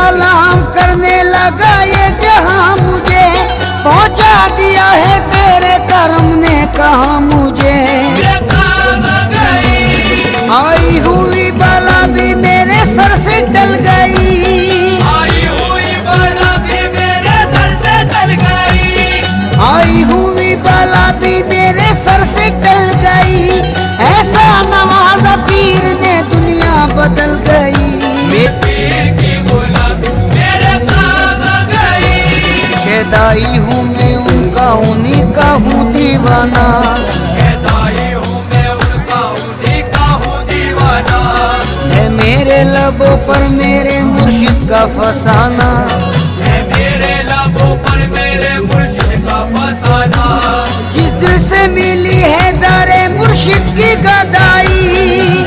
सलाम करने लगा ये जहां मुझे पहुंचा दिया है तेरे करम ने कहा मुझे। आई हुई बला भी मेरे सर से टल गई, आई हुई बला भी मेरे सर से टल गई, आई हुई बला भी मेरे सर से टल गई। ऐसा नवाजा पीर ने दुनिया बदल गई। पीर की गुलामी मेरे काम आ गई। शेदाई हूँ मैं उनका उन्हीं का हूँ दीवाना, शेदाई हूँ मैं उनका उन्हीं का हूँ दीवाना। है मेरे लबों पर मेरे मुर्शिद का फसाना, है मेरे लबों पर मेरे मुर्शिद का फसाना। जिस दिल से मिली है दारे मुर्शिद की गदाई,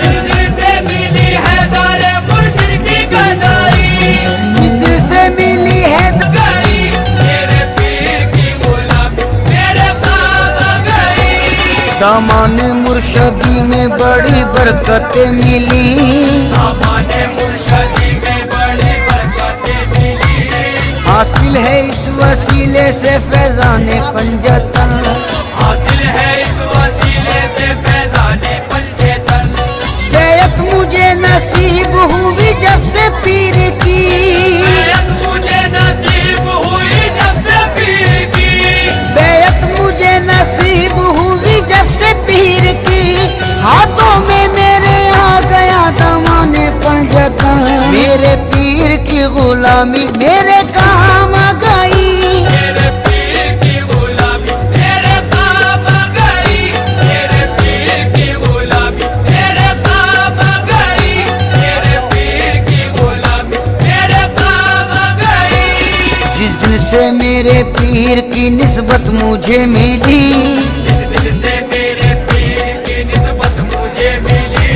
जिस दिल से मिली है दारे मुर्शिद की गदाई, जिस दिल से मिली है गई मेरे पीर की गुलामी मेरे काम आ गई। दामन मुर्शदी में बड़ी बरकतें मिली, हमारे मुर्शदी में बड़ी बरकतें मिली। हासिल है इस वसीले से फैजाने पंजतन, हासिल है इस वसीले से फैजाने पंजतन। बैत मुझे नसीब हुई जब से पीर की, बैत मुझे नसीब हुई जब से पीर की, बैत मुझे नसीब हुई जब से पीर की। हाथों में मेरे आ गया दामने पंजतन, मेरे पीर की गुलामी मेरे काम आ गई। मेरे पीर की गुलामी मेरे काम आ गई। मेरे पीर की गुलामी मेरे काम आ गई। मेरे पीर की गुलामी मेरे काम आ गई। जिस दिन से मेरे पीर की निस्बत मुझे मिली, जिस दिन से मेरे पीर की निस्बत मुझे मिली,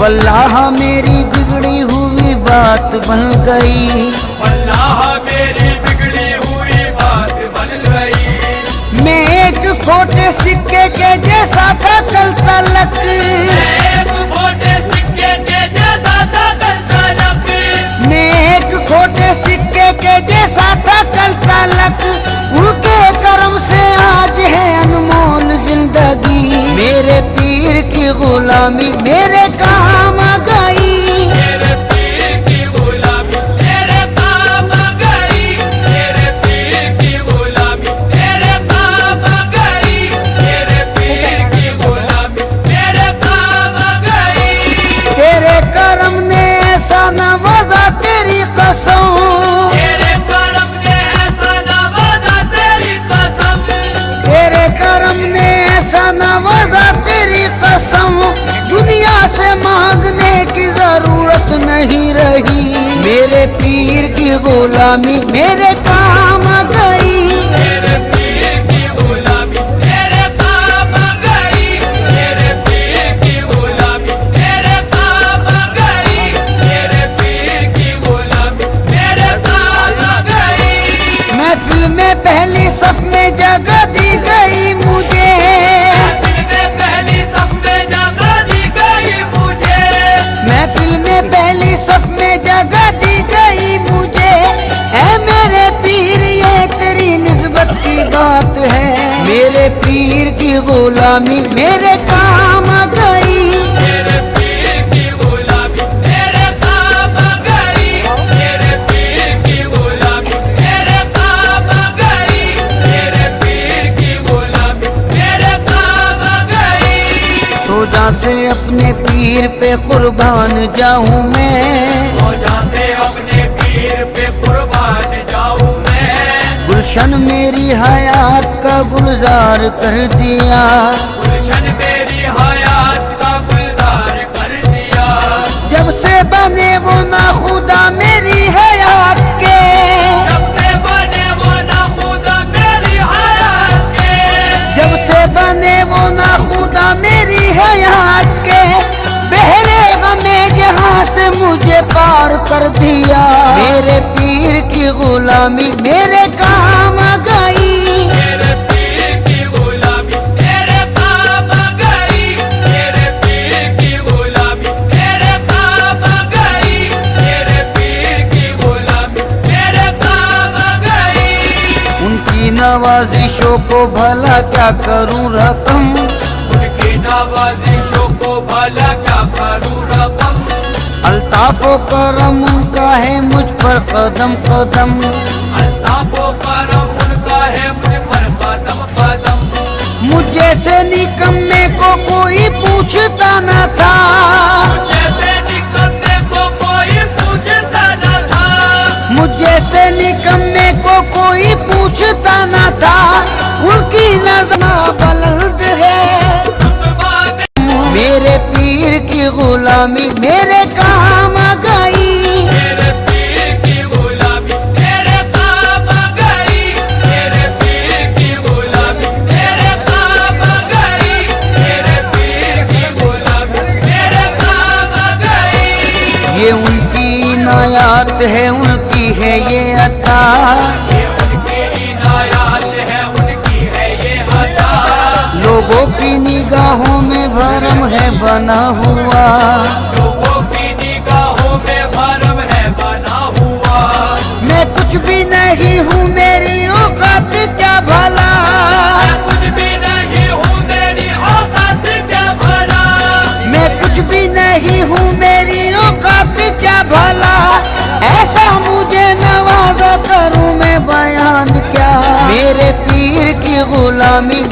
वल्लाह मेरी बिगड़ी हुई बात बन गई। वल्लाह मेरी बिगड़ी हुई बात बन गई। मैं एक खोटे सिक्के के जैसा था कल तलक, एक खोटे सिक्के के जैसा था कल तलक। मैं एक खोटे सिक्के के जैसा था कल तलक। उनके करम से आज है अनमोल जिंदगी, मेरे पीर की गुलामी मेरे काम आ गई। मेरे पीर की गुलामी मेरे काम आ गई। मेरे पीर की गुलामी मेरे काम आ गई। मेरे पीर की गुलामी मेरे काम आ गई। तेरे करम ने ऐसा नवाजा तेरी कसम, तेरे करम ने ऐसा नवाजा तेरी कसम। तेरे करम ने ऐसा नवाजा तेरी कसम। दुनिया से मांगने की जरूरत नहीं रही, मेरे पीर की गुलामी मेरे काम आ गई। मेरे पीर की गुलामी मेरे काम आ गई। मेरे पीर की गुलामी मेरे काम आ गई। मेरे पीर की गुलामी मेरे काम आ गई। महफिल में पहली सफ में जगह दी गई मुझे, महफिल में पहली सफ में जगह दी गई मुझे। महफिल में पहली सफ में जगह दी गई मुझे। ऐ मेरे पीर ये तेरी निस्बत की बात है, मेरे पीर की गुलामी मेरे काम आ गई। मेरे पीर की गुलामी मेरे काम आ गई। मेरे पीर की गुलामी मेरे काम आ गई। मेरे पीर की गुलामी मेरे काम आ गई। सोजा से अपने पीर पे कुर्बान जाऊं मैं, रोजा से अपने पीर पे कुर्बान जाऊं मैं। गुलशन मेरी हयात का गुलजार कर दिया, गुलशन मेरी हयात का गुलजार कर दिया। जब से बने वो ना खुदा मेरी हयात के, जब से बने वो ना खुदा मेरी हयात के। जब से बने वो ना खुदा मेरी हयात के। बहरे हमें जहाँ से मुझे पार कर दिया, मेरे पीर की गुलामी मेरे काम आ गई। मेरे पीर की गुलामी मेरे काम आ गई। मेरे पीर की गुलामी मेरे काम आ गई। मेरे पीर की गुलामी नवाजिशों को भला क्या करूं रकम, उनकी नवाजिशों को भला क्या करूं रकम। अल्ताफो करम उनका है मुझ पर कदम कदम, अल्ताफो करम उनका है मुझ पर कदम कदम। मुझ जैसे निकम्मे को कोई पूछता न था, जैसे निकम्मे को कोई पूछता न था, मुझ जैसे निकम्मे को कोई पूछता न था। उनकी नज़र बुलंद है, मेरे पीर की गुलामी मेरे काम आ गई। मेरे पीर की गुलामी मेरे काम आ गई, मेरे पीर की गुलामी मेरे काम आ गई, मेरे पीर की गुलामी मेरे काम आ गई। ये उनकी इनायत है, उनकी है ये अता, ये उनकी इनायत है, उनकी है ये अता। लोगों की निगाहों में भरम है बना हुआ, लोगों की निगाहों में भरम है बना हुआ। मैं कुछ भी नहीं हूँ मेरी औकात क्या भला, मैं कुछ भी नहीं हूँ मेरी औकात क्या भला, मैं कुछ भी नहीं हूँ मेरी औकात क्या भला। ऐसा मुझे नवाजा करूँ मैं बयान क्या, मेरे पीर की गुलामी